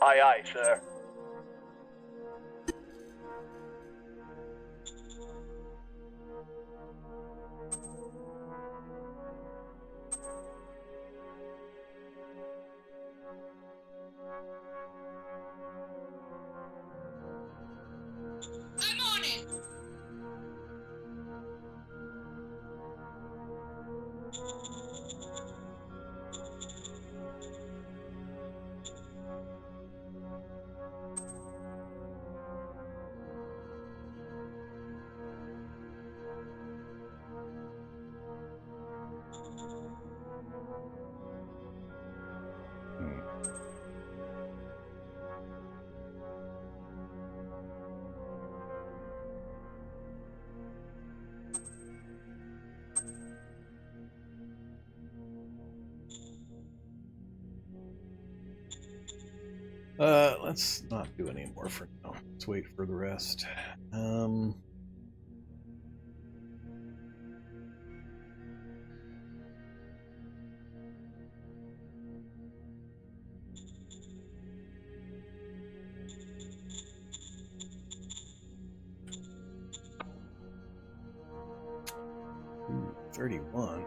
Aye, aye, sir. I'm on it. Let's not do any more for now. Let's wait for the rest. Ooh, 31.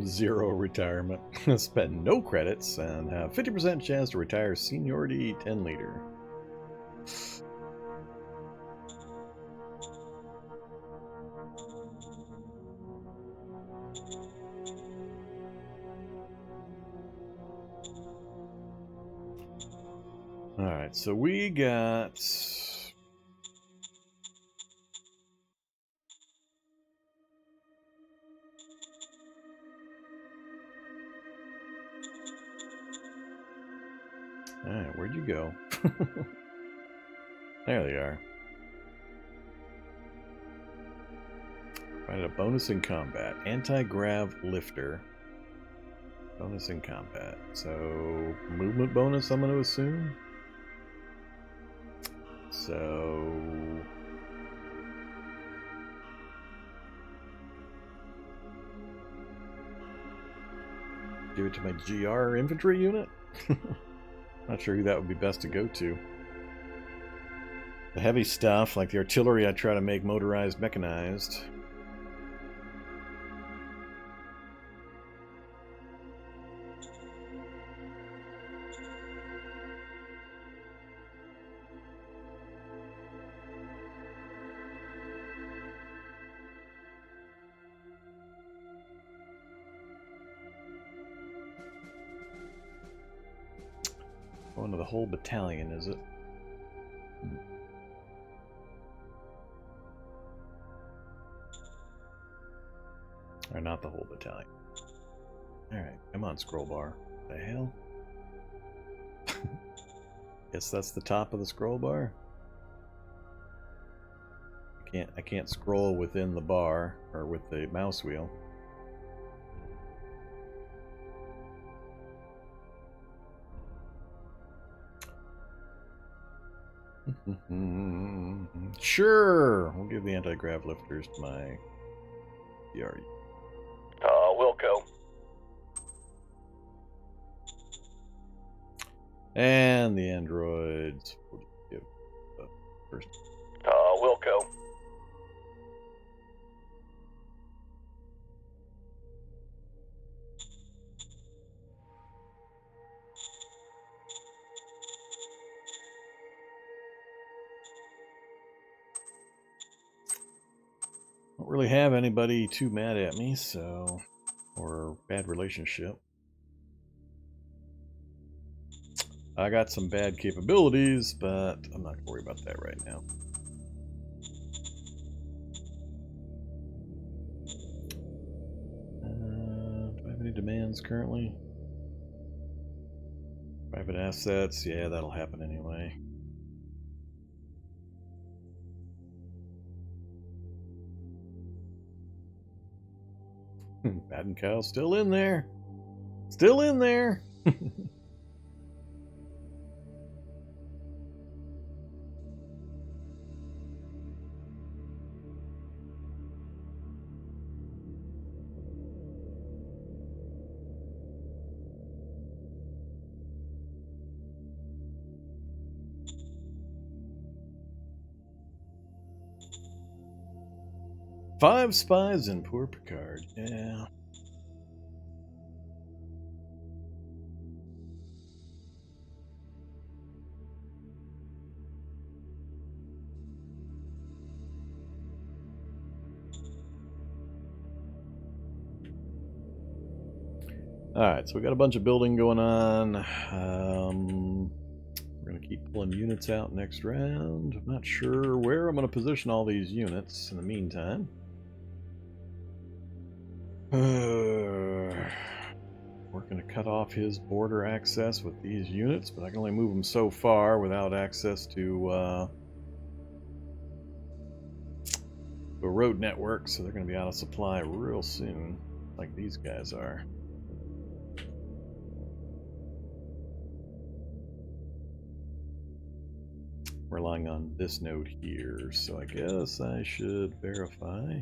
Zero retirement. Spend no credits and have 50% chance to retire seniority 10 leader. Alright, so we got... Alright, where'd you go? There they are. Provided a bonus in combat. Anti-grav lifter. Bonus in combat. So, movement bonus, I'm going to assume? So... give it to my GR infantry unit? Not sure who that would be best to go to. The heavy stuff, like the artillery, I try to make motorized, mechanized. Going to the whole battalion, is it? Or not the whole battalion. Alright, come on, scroll bar. What the hell? Guess that's the top of the scroll bar? I can't scroll within the bar, or with the mouse wheel. Sure! We'll give the anti-grav lifters to my VR. Wilco. And the androids we'll just give first. Wilco. Don't really have anybody too mad at me, so... or bad relationship. I got some bad capabilities, but I'm not going to worry about that right now. Do I have any demands currently? Private assets, yeah, that'll happen anyway. Bad cow still in there. Still in there. 5 spies in poor Picard. Yeah. Alright, so we got a bunch of building going on. We're going to keep pulling units out next round. I'm not sure where I'm going to position all these units in the meantime. We're going to cut off his border access with these units, but I can only move them so far without access to a road network, so they're going to be out of supply real soon, like these guys are. Relying on this node here, so I guess I should verify.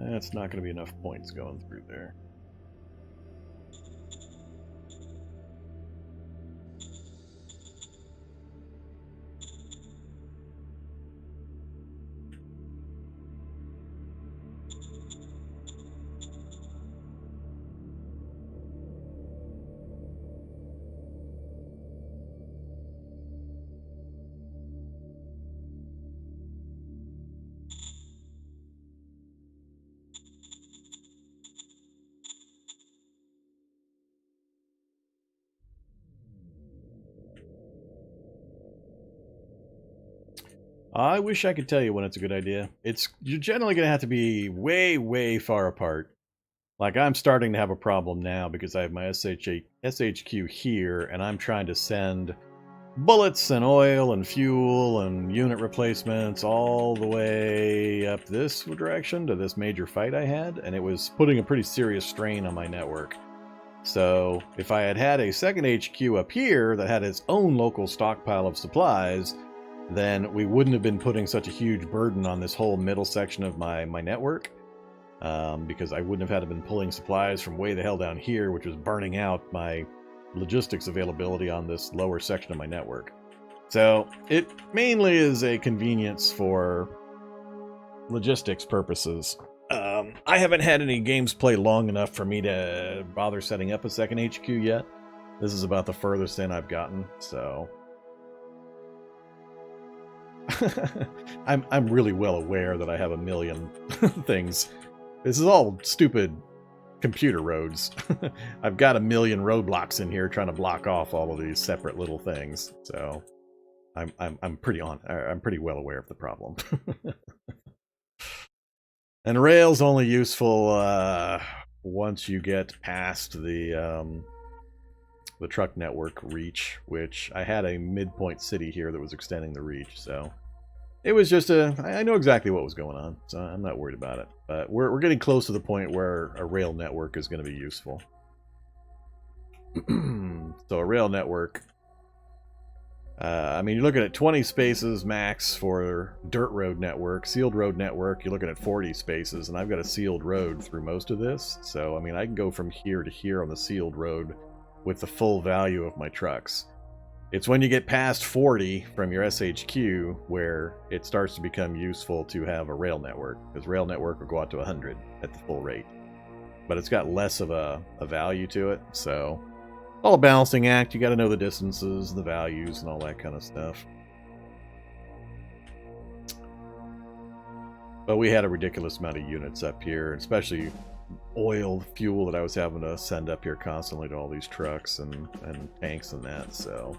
That's not going to be enough points going through there. I wish I could tell you when it's a good idea. You're generally going to have to be way, way far apart. Like, I'm starting to have a problem now because I have my SHQ here, and I'm trying to send bullets and oil and fuel and unit replacements all the way up this direction to this major fight I had, and it was putting a pretty serious strain on my network. So, if I had had a second HQ up here that had its own local stockpile of supplies, then we wouldn't have been putting such a huge burden on this whole middle section of my network, because I wouldn't have had to been pulling supplies from way the hell down here, which was burning out my logistics availability on this lower section of my network. So it mainly is a convenience for logistics purposes. I haven't had any games play long enough for me to bother setting up a second HQ yet. This is about the furthest in I've gotten, so I'm really well aware that I have a million things. This is all stupid computer roads. I've got a million roadblocks in here trying to block off all of these separate little things. So I'm pretty well aware of the problem. And rail's only useful once you get past the truck network reach, which I had a midpoint city here that was extending the reach, so it was just I know exactly what was going on, so I'm not worried about it. But we're getting close to the point where a rail network is going to be useful. So a rail network, I mean, you're looking at 20 spaces max for dirt road network. Sealed road network, you're looking at 40 spaces, and I've got a sealed road through most of this, so I mean, I can go from here to here on the sealed road with the full value of my trucks. It's when you get past 40 from your SHQ where it starts to become useful to have a rail network, because rail network will go out to 100 at the full rate. But it's got less of a value to it, so all a balancing act. You got to know the distances, the values, and all that kind of stuff. But we had a ridiculous amount of units up here, especially oil, fuel that I was having to send up here constantly to all these trucks and tanks and that, so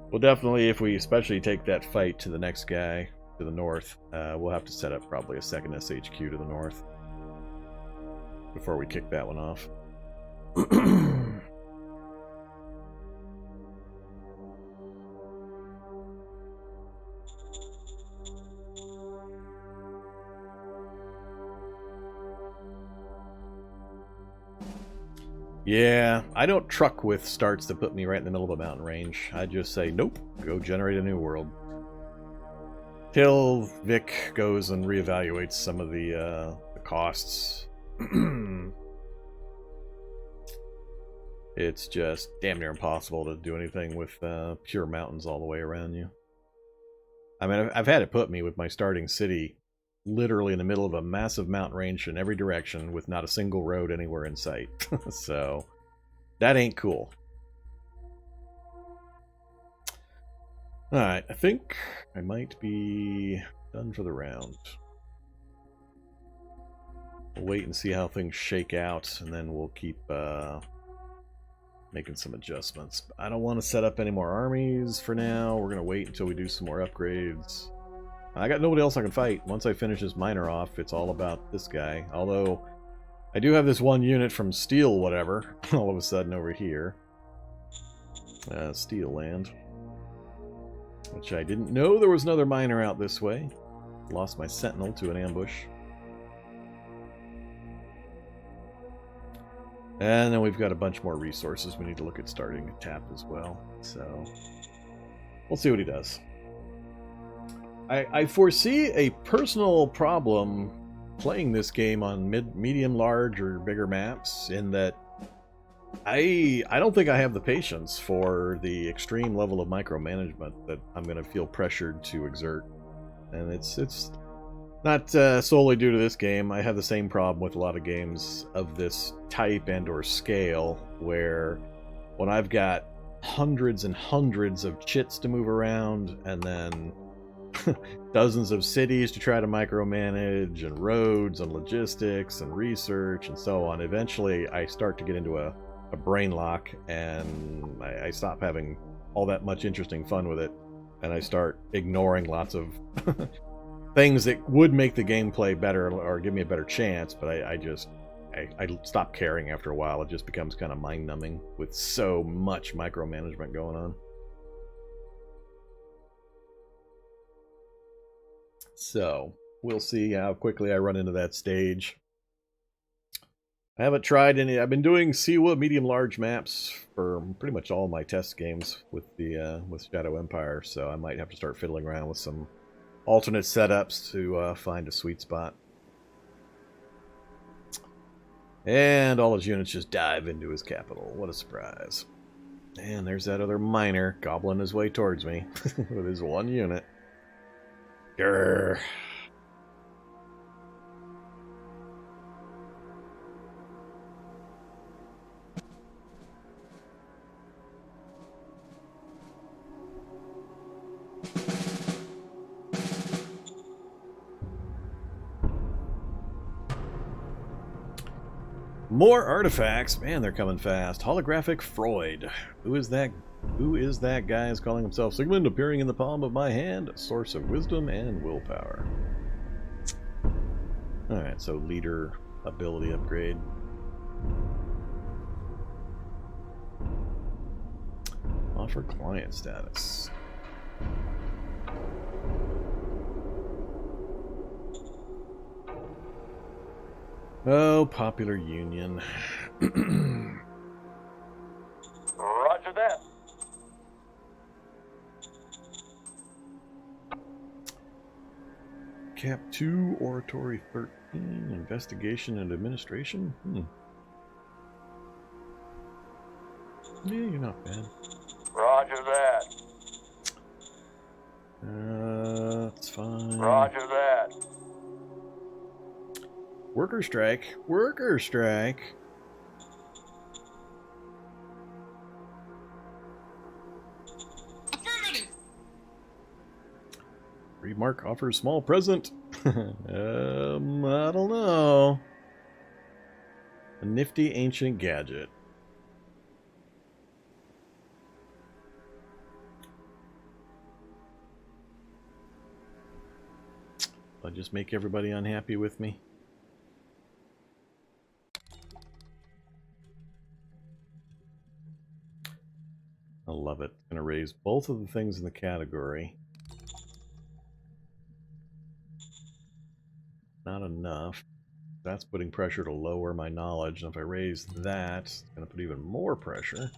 we'll definitely, if we especially take that fight to the next guy to the north, we'll have to set up probably a second SHQ to the north before we kick that one off. Yeah, I don't truck with starts that put me right in the middle of a mountain range. I just say, nope, go generate a new world. Till Vic goes and reevaluates some of the costs. It's just damn near impossible to do anything with pure mountains all the way around you. I mean, I've had it put me with my starting city literally in the middle of a massive mountain range in every direction with not a single road anywhere in sight. So, that ain't cool. Alright, I think I might be done for the round. We'll wait and see how things shake out, and then we'll keep making some adjustments. I don't want to set up any more armies for now. We're going to wait until we do some more upgrades. I got nobody else I can fight. Once I finish this miner off, it's all about this guy. Although, I do have this one unit from Steel whatever, all of a sudden over here. Steel land. Which I didn't know there was another miner out this way. Lost my sentinel to an ambush. And then we've got a bunch more resources we need to look at starting a tap as well. So, we'll see what he does. I foresee a personal problem playing this game on medium, large, or bigger maps in that I don't think I have the patience for the extreme level of micromanagement that I'm going to feel pressured to exert. And it's not solely due to this game. I have the same problem with a lot of games of this type and or scale, where when I've got hundreds and hundreds of chits to move around, and then dozens of cities to try to micromanage, and roads and logistics and research and so on, eventually I start to get into a brain lock, and I stop having all that much interesting fun with it, and I start ignoring lots of things that would make the gameplay better or give me a better chance, but I stop caring after a while. It just becomes kind of mind-numbing with so much micromanagement going on. So, we'll see how quickly I run into that stage. I haven't tried any. I've been doing Siwa medium-large maps for pretty much all my test games with the with Shadow Empire, so I might have to start fiddling around with some alternate setups to find a sweet spot. And all his units just dive into his capital. What a surprise. And there's that other miner gobbling his way towards me with his one unit. Grrr. More artifacts. Man, they're coming fast. Holographic Freud. Who is that? Who is that guy who's calling himself Sigmund, appearing in the palm of my hand? A source of wisdom and willpower. Alright, so leader ability upgrade. Offer client status. Oh, Popular Union. Roger that. Cap 2, Oratory 13, Investigation and Administration? Yeah, you're not bad. Roger that. That's fine. Roger that. Worker strike. Worker strike. Affirmative. Remark offers small present. I don't know. A nifty ancient gadget. I'll just make everybody unhappy with me. I love it. Gonna raise both of the things in the category. Not enough. That's putting pressure to lower my knowledge, and if I raise that, it's gonna put even more pressure.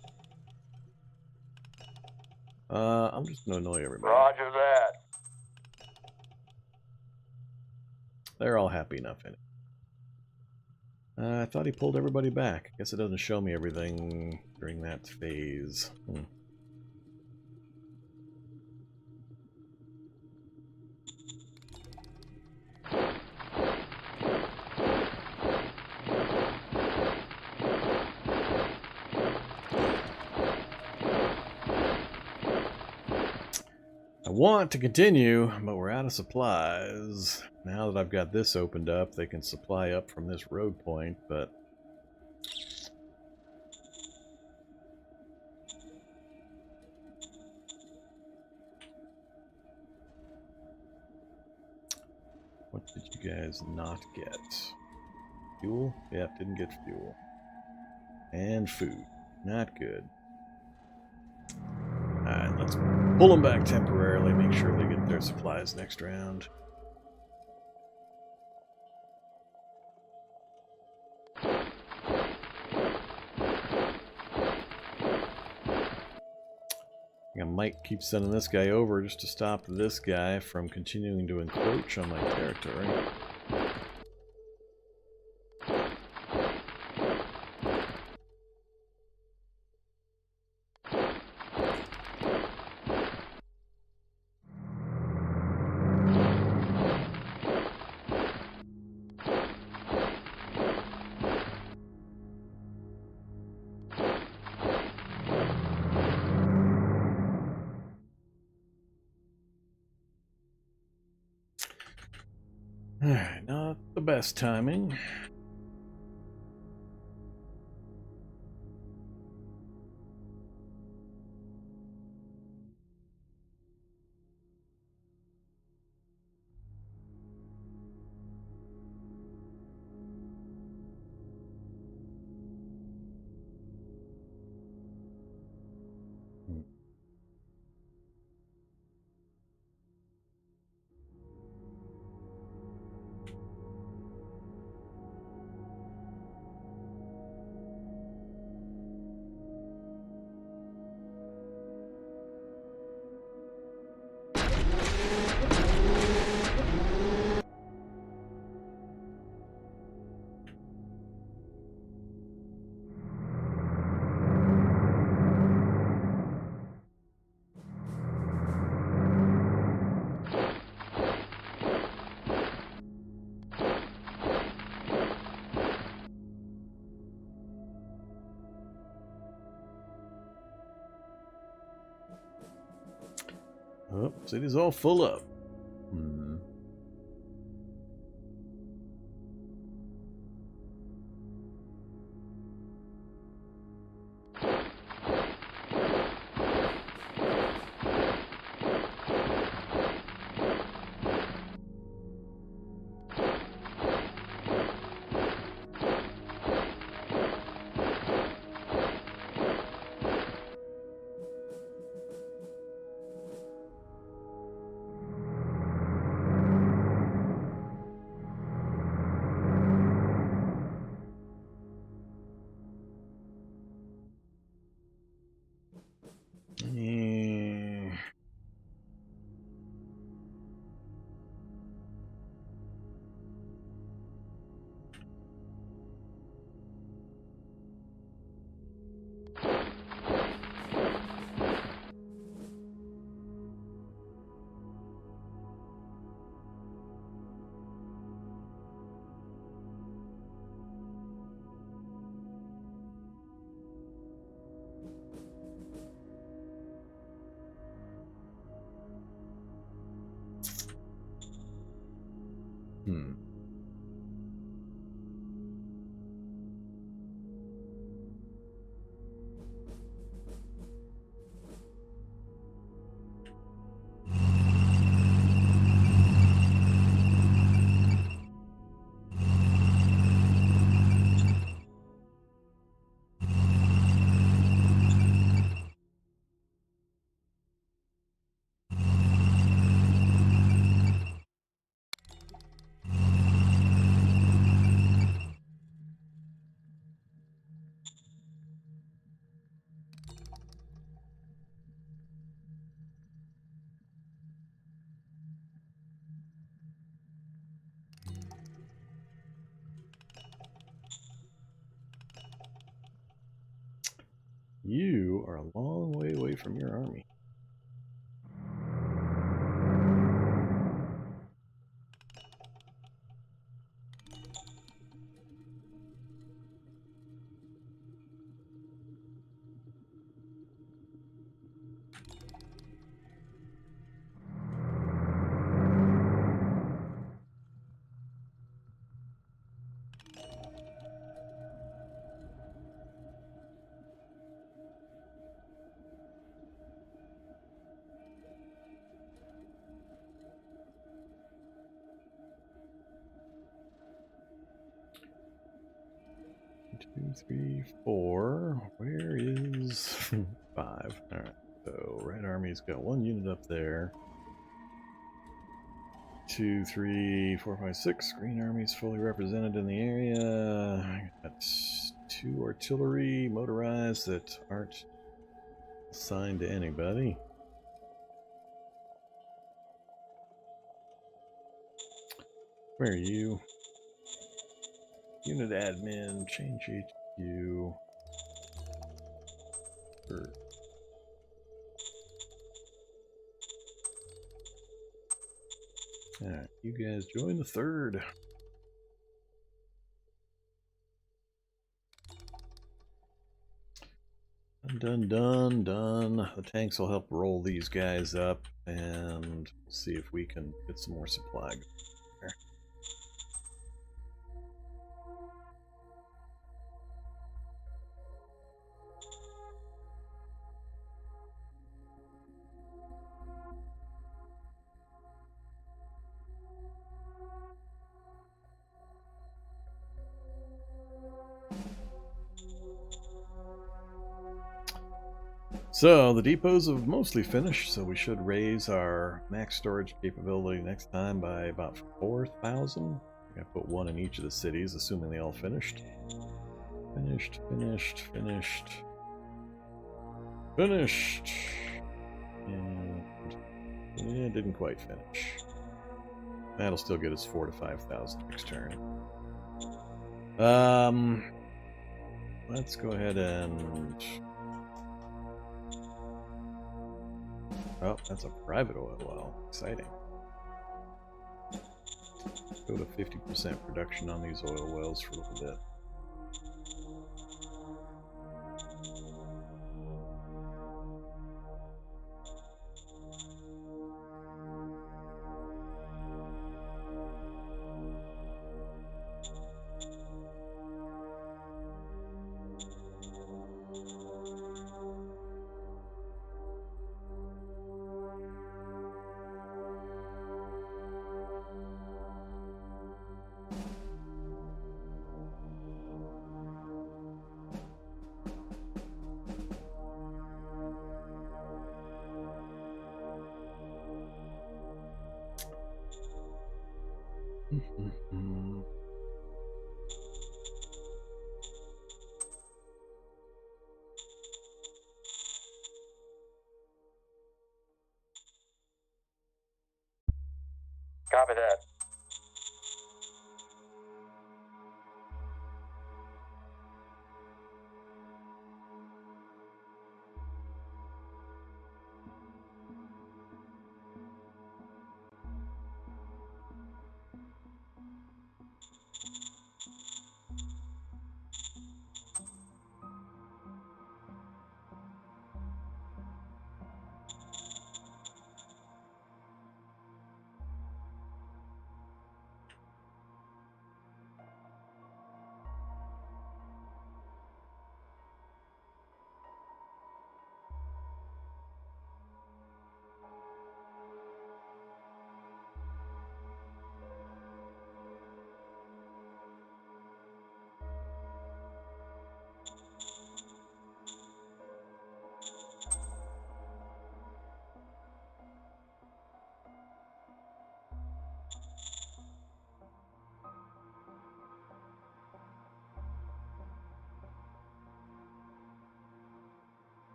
I'm just gonna annoy everybody. Roger that. They're all happy enough in it. I thought he pulled everybody back. Guess it doesn't show me everything during that phase. want to continue, but we're out of supplies. Now that I've got this opened up, they can supply up from this road point, but... What did you guys not get? Fuel? Yeah, didn't get fuel. And food. Not good. Alright, let's pull them back temporarily, make sure they get their supplies next round. I might keep sending this guy over just to stop this guy from continuing to encroach on my territory. Alright, not the best timing. Oh, city's all full up. You are a long way away from your army. 2, 3, 4. Where is 5? All right. So Red Army's got 1 unit up there. 2, 3, 4, 5, 6. Green Army's fully represented in the area. I got 2 artillery motorized that aren't assigned to anybody. Where are you? Unit admin, change HQ. Alright, you guys join the 3rd. Done. The tanks will help roll these guys up, and see if we can get some more supply going there. So the depots have mostly finished, so we should raise our max storage capability next time by about 4,000. I put 1 in each of the cities, assuming they all finished. Finished. And it didn't quite finish. That'll still get us 4,000 to 5,000 next turn. Let's go ahead and... Oh, that's a private oil well. Exciting. Go to 50% production on these oil wells for a little bit. Copy that.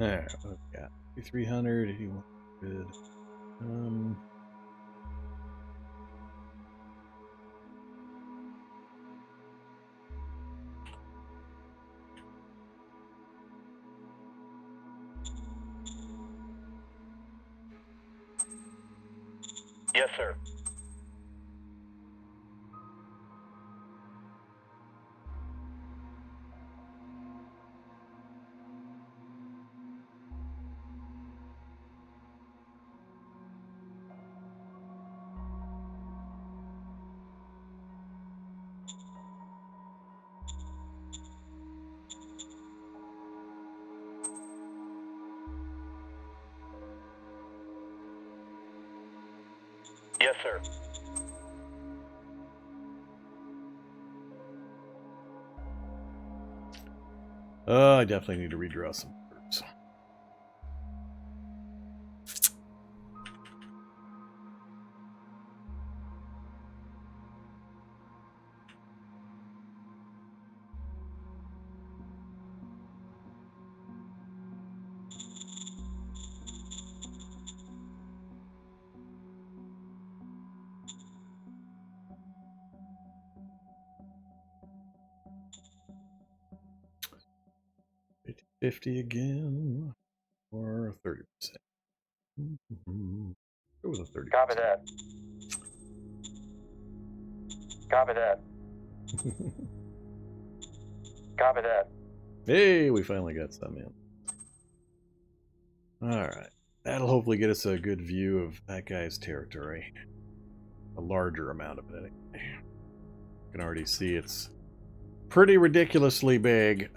Alright, what have we got? 300, 8100. Yes, sir. Yes, sir. I definitely need to redraw some groups. $50 again, or 30%. Go with a 30%. Copy that. Copy that. Copy that. Hey, we finally got some in. Alright. That'll hopefully get us a good view of that guy's territory. A larger amount of it, anyway. You can already see it's pretty ridiculously big.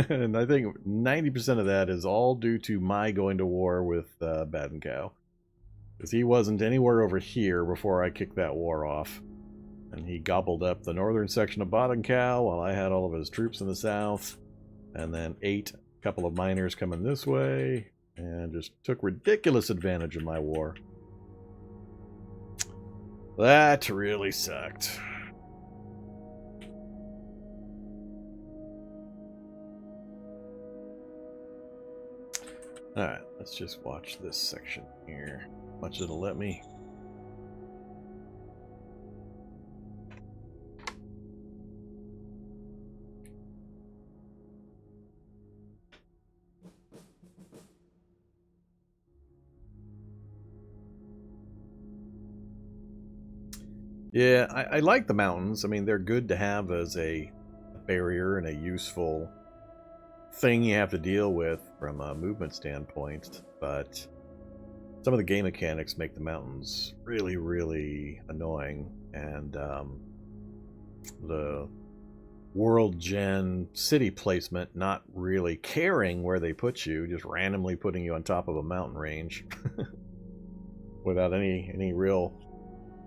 And I think 90% of that is all due to my going to war with Bad Cow. Because he wasn't anywhere over here before I kicked that war off. And he gobbled up the northern section of Bottom Cow while I had all of his troops in the south. And then ate a couple of miners coming this way. And just took ridiculous advantage of my war. That really sucked. Alright, let's just watch this section here. How much it'll let me. Yeah, I like the mountains. I mean, they're good to have as a barrier and a useful thing you have to deal with from a movement standpoint, but some of the game mechanics make the mountains really, really annoying, and the world gen city placement not really caring where they put you, just randomly putting you on top of a mountain range without any real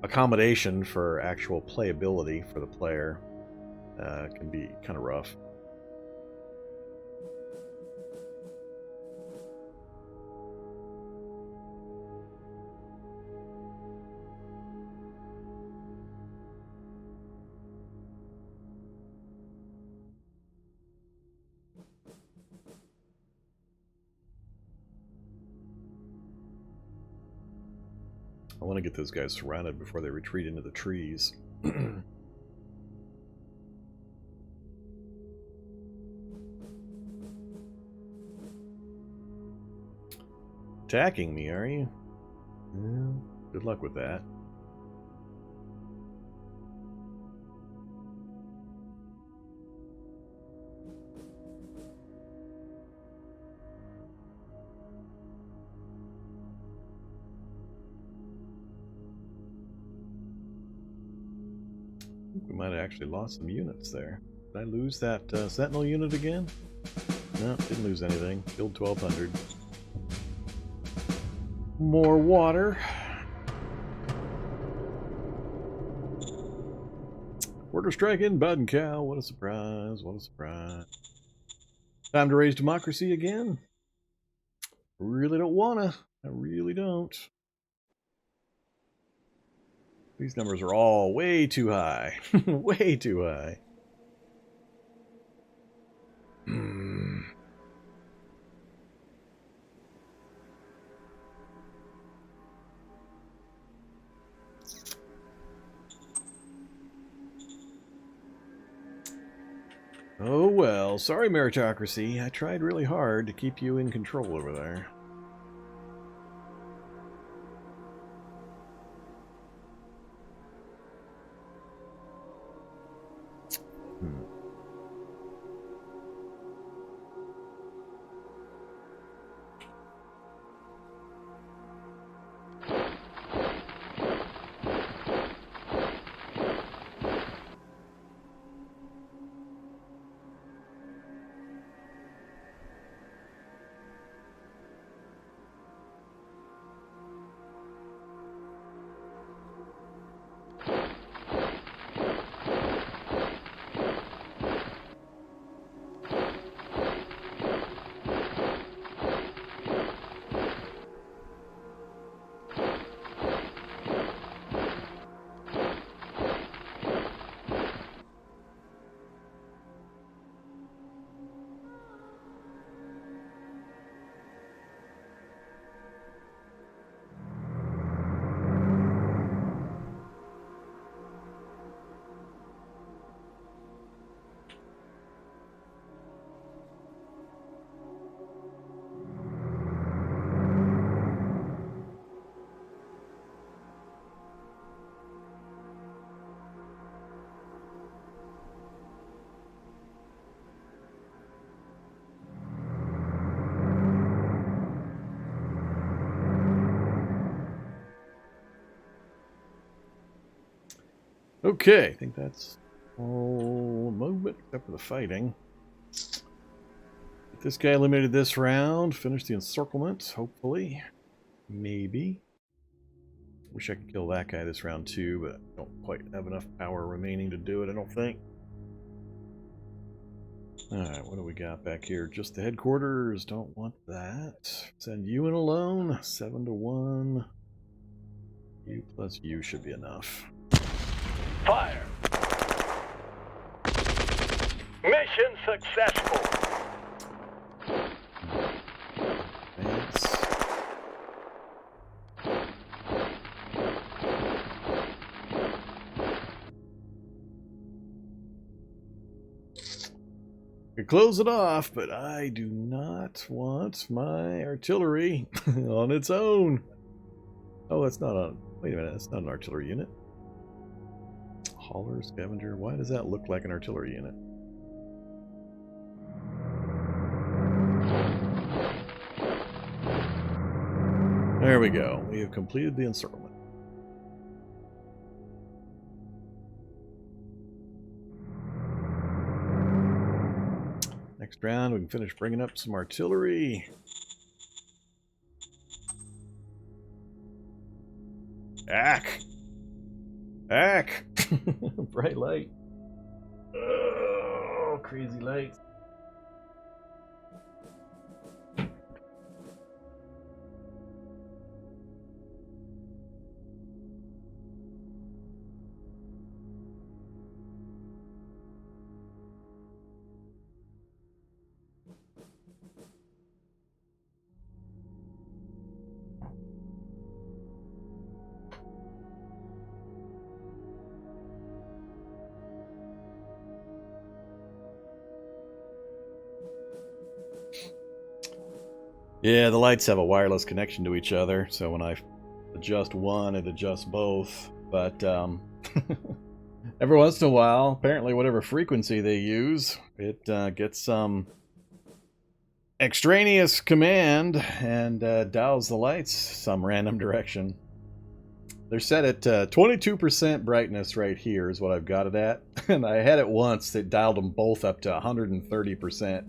accommodation for actual playability for the player can be kind of rough. I want to get those guys surrounded before they retreat into the trees. Attacking me, are you? Yeah, good luck with that. We might have actually lost some units there. Did I lose that Sentinel unit again? No, didn't lose anything. Killed 1,200. More water. Order strike in Bad Cow. What a surprise. What a surprise. Time to raise democracy again? Really don't wanna. I really don't. These numbers are all way too high. Way too high. Oh well, sorry meritocracy. I tried really hard to keep you in control over there. Okay, I think that's all movement except for the fighting. Get this guy eliminated this round. Finish the encirclement, hopefully. Maybe. Wish I could kill that guy this round too, but I don't quite have enough power remaining to do it, I don't think. Alright, what do we got back here? Just the headquarters. Don't want that. Send you in alone. 7 to 1. You plus you should be enough. Fire! Mission successful! Thanks. Could close it off, but I do not want my artillery on its own. Oh, that's not on. Wait a minute, that's not an artillery unit. Hauler, scavenger. Why does that look like an artillery unit? There we go. We have completed the encirclement. Next round, we can finish bringing up some artillery. Ack! Ack! Bright light. Oh, crazy light. Yeah, the lights have a wireless connection to each other, so when I adjust one, it adjusts both. But every once in a while, apparently whatever frequency they use, it gets some extraneous command and dials the lights some random direction. They're set at 22% brightness right here is what I've got it at. And I had it once, it dialed them both up to 130%.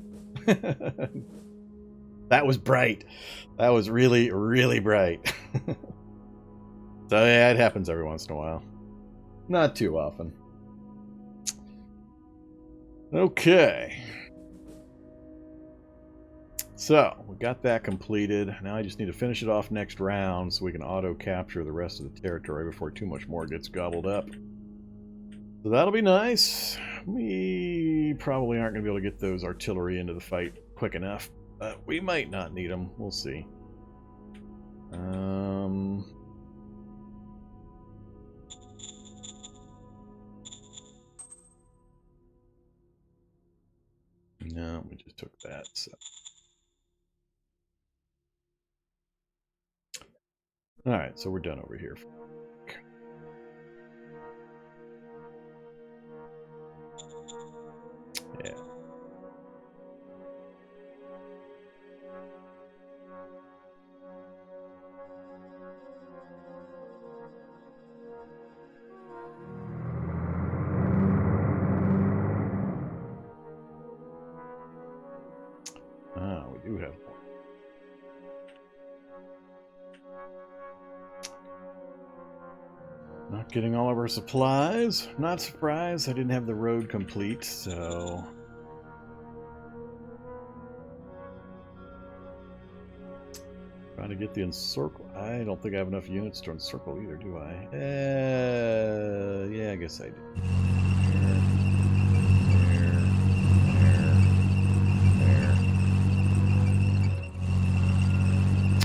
That was bright. That was really, really bright. So yeah, it happens every once in a while. Not too often. Okay. So, we got that completed. Now I just need to finish it off next round so we can auto-capture the rest of the territory before too much more gets gobbled up. So that'll be nice. We probably aren't going to be able to get those artillery into the fight quick enough. But we might not need them. We'll see. No, we just took that. So. All right, so we're done over here. Yeah. We do have one. Not getting all of our supplies. Not surprised I didn't have the road complete, so... Trying to get the encircle. I don't think I have enough units to encircle either, do I? Yeah, I guess I do.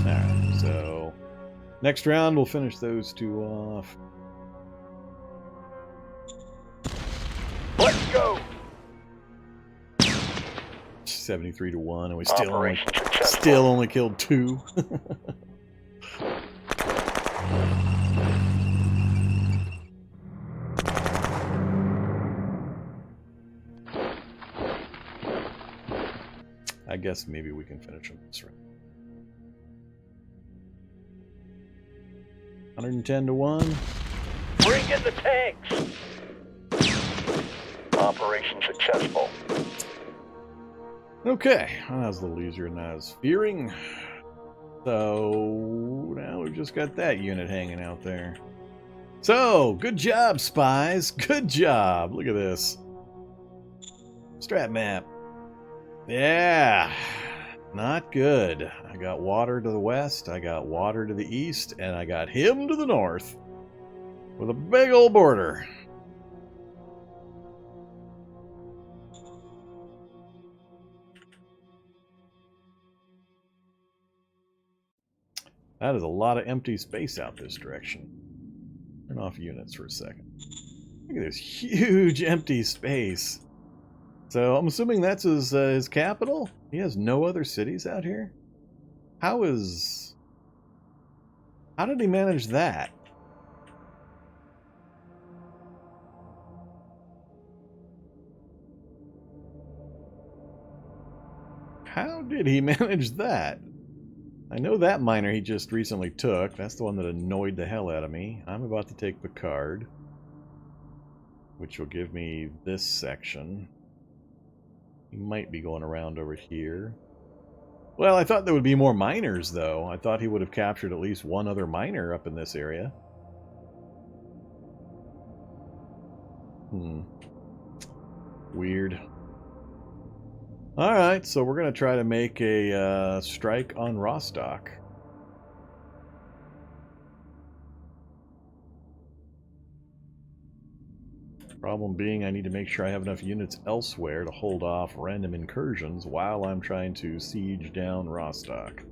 Alright, so next round we'll finish those two off. Let's go! 73 to 1, and we still only killed 2. I guess maybe we can finish them this round. 110 to 1. Bring in the tanks! Operation successful. Okay, well, that was a little easier than I was fearing. So now we've just got that unit hanging out there. So, good job, spies. Good job. Look at this. Strat map. Yeah, not good. I got water to the west, I got water to the east, and I got him to the north. With a big old border. That is a lot of empty space out this direction. Turn off units for a second. Look at this huge empty space. So I'm assuming that's his capital? He has no other cities out here? How did he manage that? How did he manage that? I know that miner he just recently took. That's the one that annoyed the hell out of me. I'm about to take Picard, which will give me this section. He might be going around over here. Well, I thought there would be more miners, though. I thought he would have captured at least one other miner up in this area. Weird. Alright, so we're going to try to make a strike on Rostock. Problem being, I need to make sure I have enough units elsewhere to hold off random incursions while I'm trying to siege down Rostock.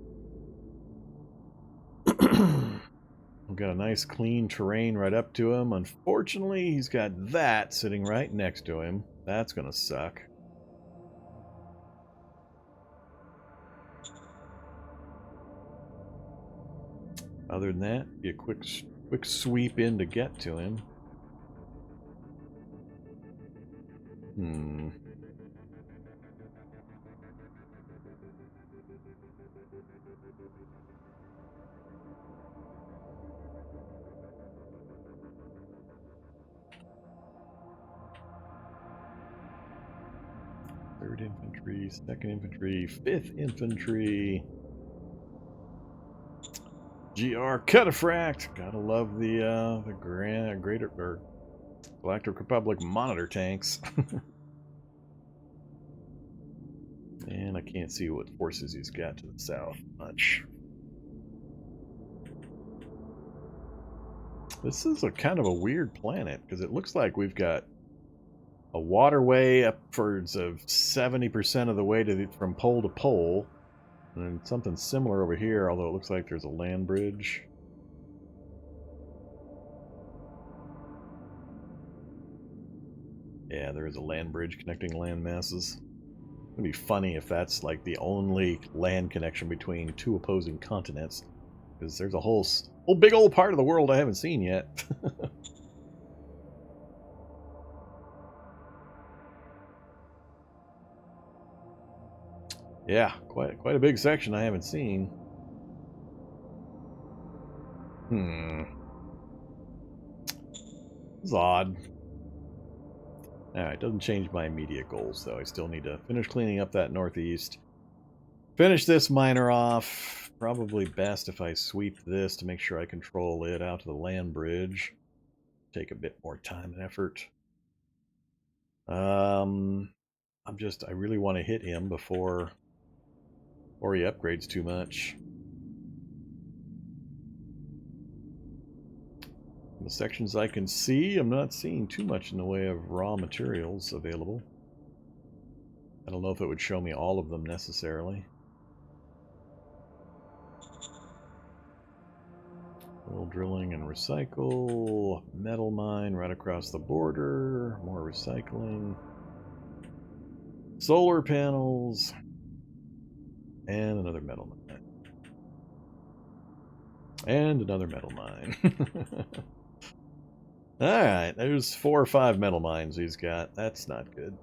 We've got a nice clean terrain right up to him. Unfortunately, he's got that sitting right next to him. That's going to suck. Other than that, be a quick sweep in to get to him. Third Infantry, Second Infantry, Fifth Infantry. GR Cataphract. Gotta love the Greater or Galactic Republic monitor tanks. And I can't see what forces he's got to the south much. This is a kind of a weird planet because it looks like we've got a waterway upwards of 70% of the way to from pole to pole. And something similar over here, although it looks like there's a land bridge. Yeah, there is a land bridge connecting land masses. It'd be funny if that's like the only land connection between two opposing continents. Because there's a whole big old part of the world I haven't seen yet. Yeah, quite a big section I haven't seen. It's odd. Alright, doesn't change my immediate goals, though. I still need to finish cleaning up that northeast. Finish this miner off. Probably best if I sweep this to make sure I control it out to the land bridge. Take a bit more time and effort. I really want to hit him before he upgrades too much. The sections I can see, I'm not seeing too much in the way of raw materials available. I don't know if it would show me all of them necessarily. Oil drilling and recycle. Metal mine right across the border. More recycling. Solar panels. And another metal mine. And another metal mine. Alright, there's 4 or 5 metal mines he's got. That's not good.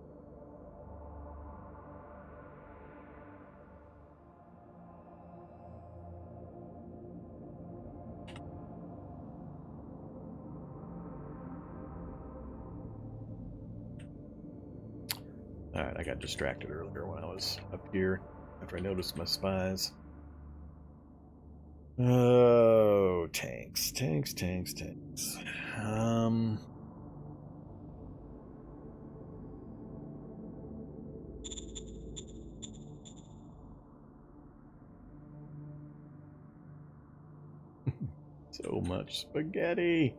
Alright, I got distracted earlier when I was up here after I noticed my spies. Oh, tanks. So much spaghetti.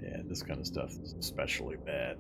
Yeah, this kind of stuff is especially bad.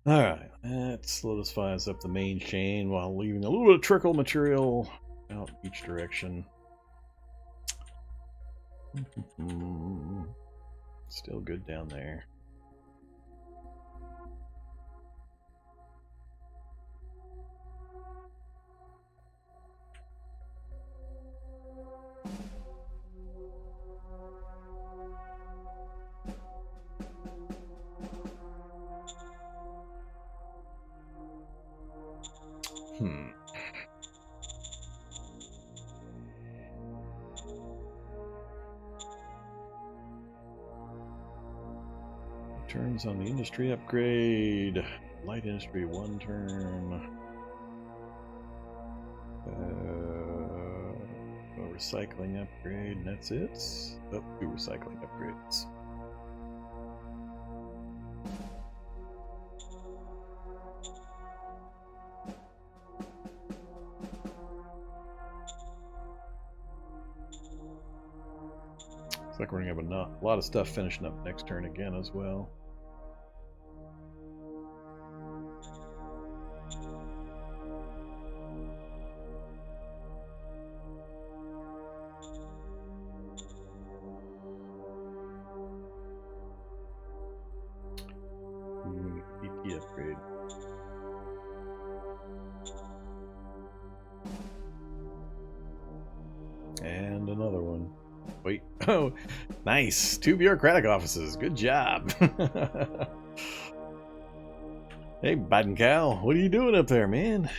Alright, that solidifies up the main chain while leaving a little bit of trickle material out each direction. Still good down there. Turns on the industry upgrade. Light industry, 1 turn. A recycling upgrade, and that's it. Oh, 2 recycling upgrades. Looks like we're gonna have a lot of stuff finishing up next turn again as well. EP upgrade. And another one. Wait. Oh, nice. 2 bureaucratic offices. Good job. Hey, Biden Cow. What are you doing up there, man?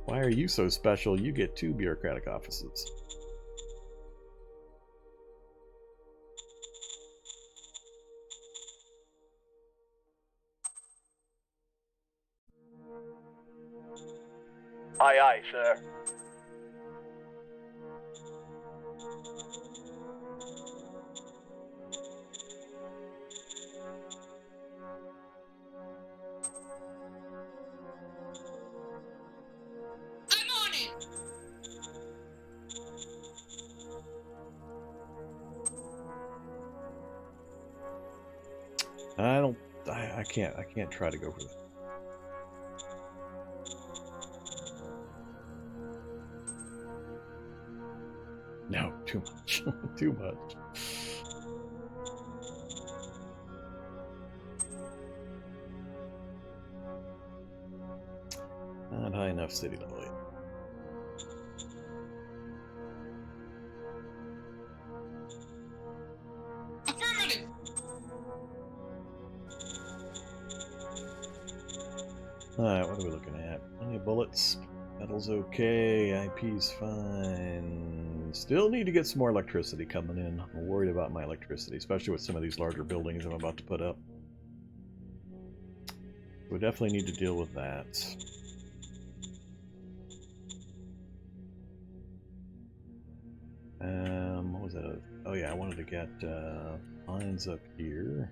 Why are you so special? You get 2 bureaucratic offices. Aye, aye, sir. I'm on it. I can't try to go for that. No, too much. Too much. Not high enough city level yet. Affirmative. Alright, what are we looking at? Plenty of bullets. Metal's okay. IP's fine. Still need to get some more electricity coming in. I'm worried about my electricity, especially with some of these larger buildings I'm about to put up. We definitely need to deal with that. What was that? Oh yeah, I wanted to get lines up here.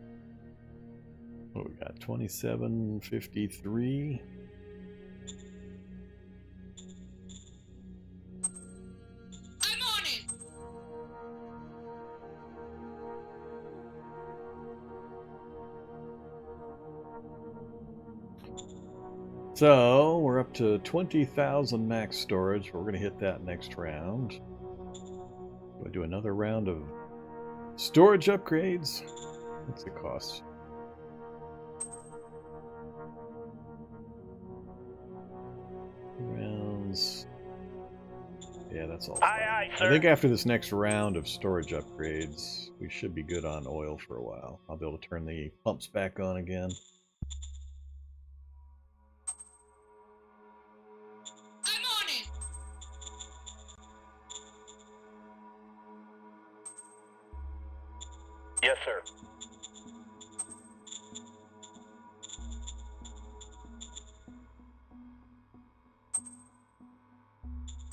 What do we got? 2753. I'm on it. So we're up to 20,000 max storage. We're going to hit that next round. Do I do another round of storage upgrades? What's the cost? Rounds. Yeah, that's all. Aye, aye, sir. I think after this next round of storage upgrades, we should be good on oil for a while. I'll be able to turn the pumps back on again. I'm on it. Yes, sir.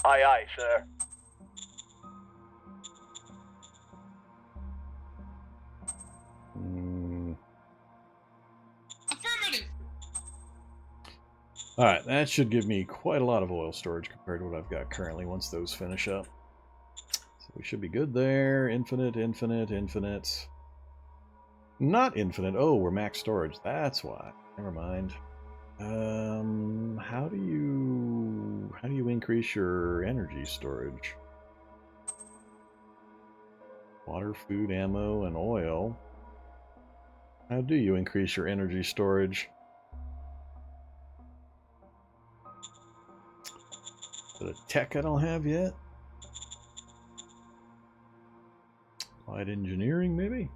Aye, aye, sir. Affirmative. Alright, that should give me quite a lot of oil storage compared to what I've got currently once those finish up. So we should be good there. Infinite, infinite, infinite. Not infinite. Oh, we're max storage. That's why. Never mind. How do you increase your energy storage? Water, food, ammo, and oil. How do you increase your energy storage? Is it a tech I don't have yet? Applied engineering, maybe?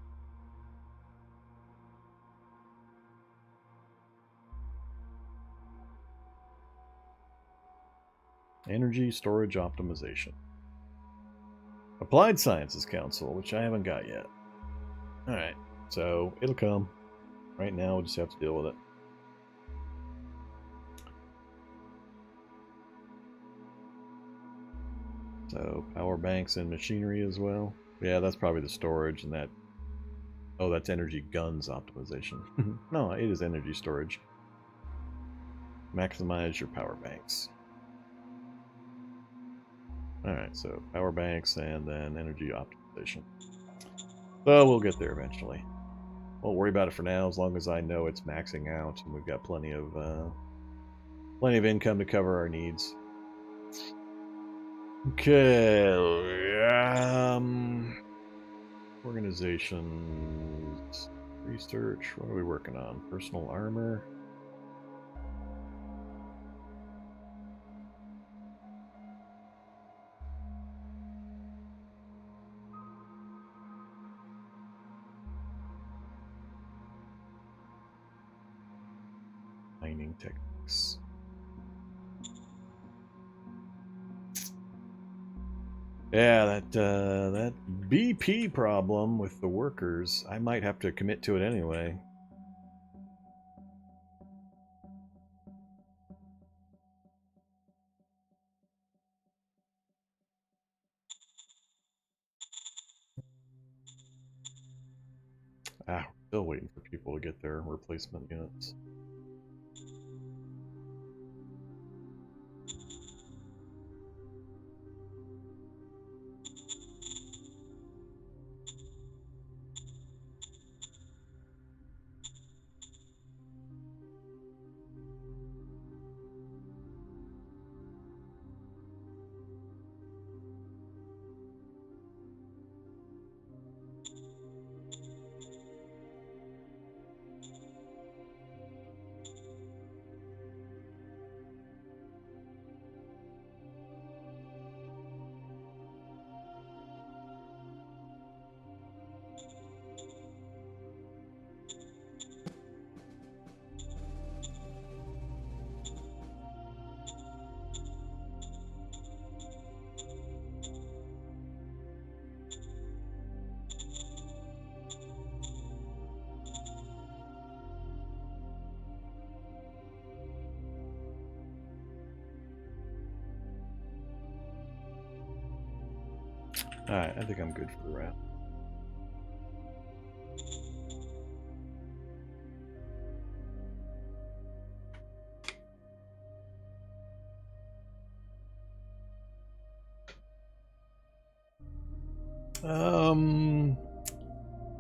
Energy storage optimization. Applied Sciences Council, which I haven't got yet. Alright, so it'll come. Right now, we'll just have to deal with it. So, power banks and machinery as well. Yeah, that's probably the storage and that... Oh, that's energy guns optimization. No, it is energy storage. Maximize your power banks. Alright, so power banks and then energy optimization. So we'll get there eventually. Won't worry about it for now, as long as I know it's maxing out and we've got plenty of income to cover our needs. Okay, organizations, research. What are we working on? Personal armor. Mining techniques. Yeah, that BP problem with the workers, I might have to commit to it anyway. We're still waiting for people to get their replacement units. Alright, I think I'm good for the round.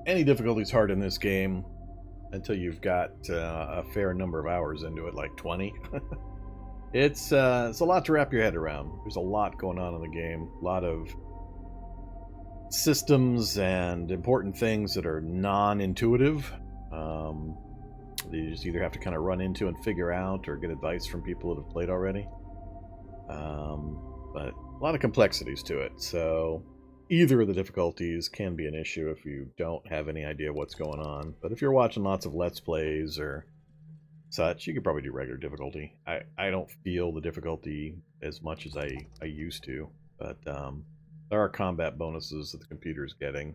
Any difficulty's hard in this game until you've got a fair number of hours into it, like 20. It's a lot to wrap your head around. There's a lot going on in the game. A lot of systems and important things that are non-intuitive. You just either have to kind of run into and figure out or get advice from people that have played already. But a lot of complexities to it, so either of the difficulties can be an issue if you don't have any idea what's going on. But if you're watching lots of Let's Plays or such, you could probably do regular difficulty. I don't feel the difficulty as much as I used to, but there are combat bonuses that the computer is getting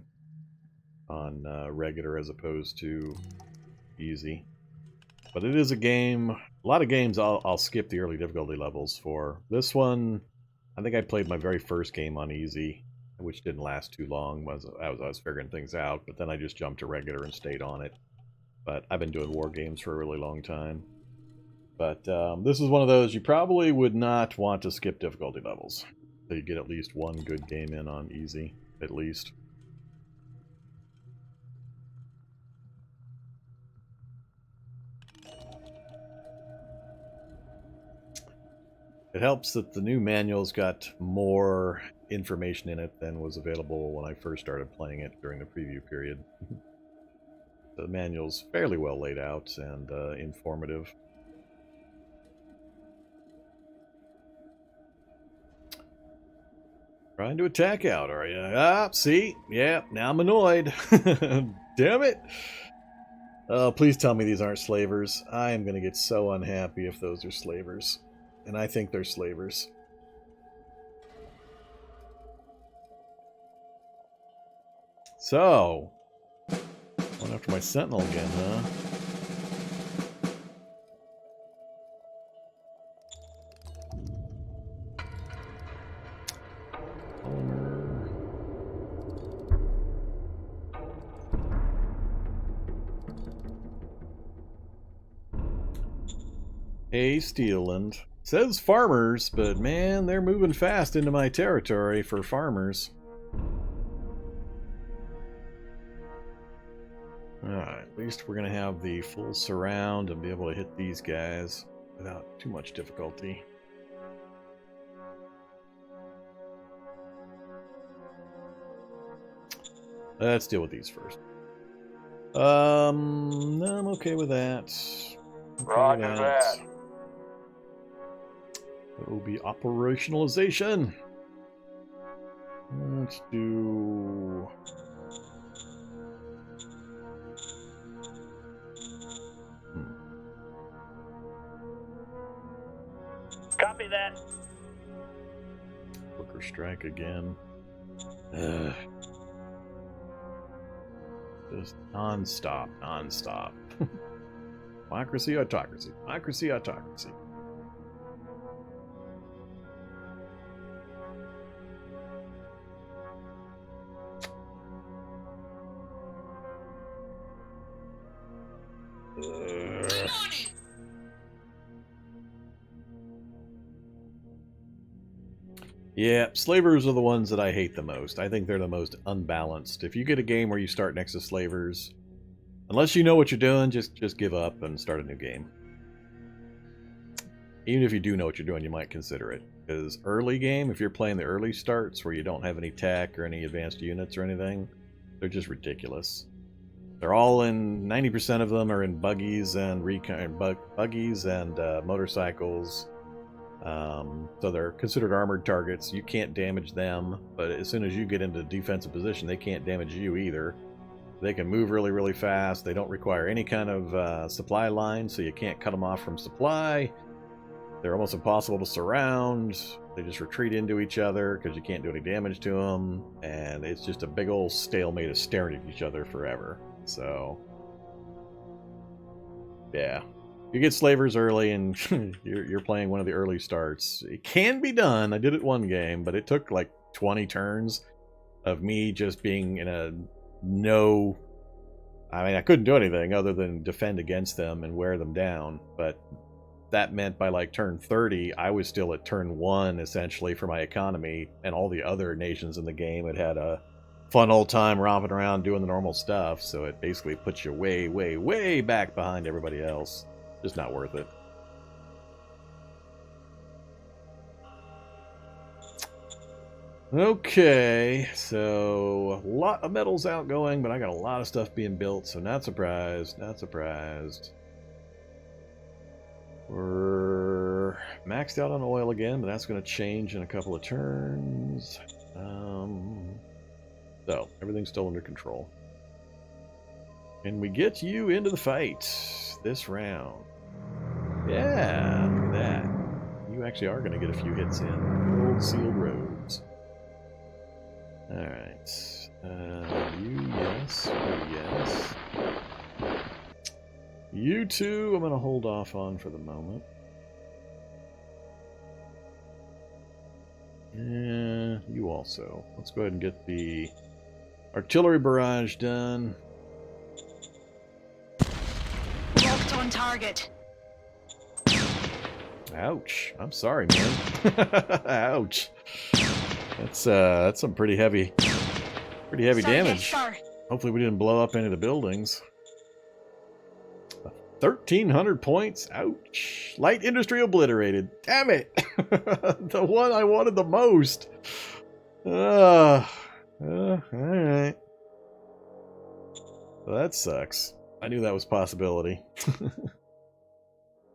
on regular as opposed to easy. But it is a game. A lot of games I'll skip the early difficulty levels for. This one, I think I played my very first game on easy, which didn't last too long. I was figuring things out, but then I just jumped to regular and stayed on it. But I've been doing war games for a really long time. But this is one of those you probably would not want to skip difficulty levels. So you get at least one good game in on easy, at least. It helps that the new manual's got more information in it than was available when I first started playing it during the preview period. The manual's fairly well laid out and informative. Trying to attack out, are you? Ah, see? Yeah, now I'm annoyed. Damn it! Oh, please tell me these aren't slavers. I am going to get so unhappy if those are slavers. And I think they're slavers. So, going after my sentinel again, huh? Hey, Steeland. Says farmers, but man, they're moving fast into my territory for farmers. Alright, at least we're going to have the full surround and be able to hit these guys without too much difficulty. Let's deal with these first. No, I'm okay with that. Roger that. It will be operationalization. Let's do... Copy that. Booker strike again. Just non-stop, non-stop. Democracy, autocracy. Democracy, autocracy. Yeah, slavers are the ones that I hate the most. I think they're the most unbalanced. If you get a game where you start next to slavers, unless you know what you're doing, just give up and start a new game. Even if you do know what you're doing, you might consider it. Because early game, if you're playing the early starts where you don't have any tech or any advanced units or anything, they're just ridiculous. They're all in, 90% of them are in buggies and motorcycles. So they're considered armored targets. You can't damage them, but as soon as you get into defensive position, they can't damage you either. They can move really, really fast. They don't require any kind of supply line, so you can't cut them off from supply. They're almost impossible to surround. They just retreat into each other because you can't do any damage to them, and it's just a big old stalemate of staring at each other forever. So, yeah. You get slavers early and you're playing one of the early starts. It can be done. I did it one game, but it took like 20 turns. of me just being in a no... I mean, I couldn't do anything other than defend against them and wear them down, but that meant by like turn 30, I was still at turn 1 essentially for my economy, and all the other nations in the game had a fun old time romping around doing the normal stuff, so it basically puts you way, way, way back behind everybody else. Just not worth it. Okay, so a lot of metals outgoing, but I got a lot of stuff being built, so not surprised, not surprised. We're maxed out on oil again, but that's going to change in a couple of turns. So, everything's still under control. Can we get you into the fight this round? Yeah, look at that. You actually are going to get a few hits in. Old sealed roads. Alright. You, yes. You, yes. You two, I'm going to hold off on for the moment. Yeah, you also. Let's go ahead and get the artillery barrage done. Locked on target. Ouch. I'm sorry, man. Ouch. That's some pretty heavy damage. Sir. Hopefully we didn't blow up any of the buildings. 1,300 points. Ouch. Light industry obliterated. Damn it. The one I wanted the most. Alright. Well, that sucks. I knew that was a possibility.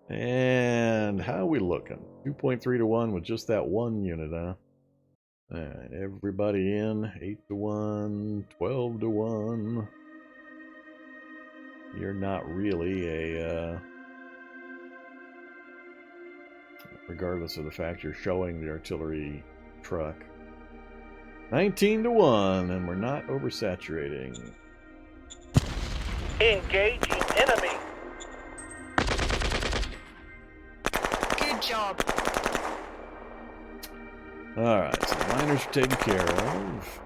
And how are we looking? 2.3 to 1 with just that one unit, huh? Alright, everybody in. 8 to 1, 12 to 1. You're not really a, regardless of the fact you're showing the artillery truck. 19 to 1, and we're not oversaturating. Engaging enemy. Good job. Alright, so the miners are taken care of.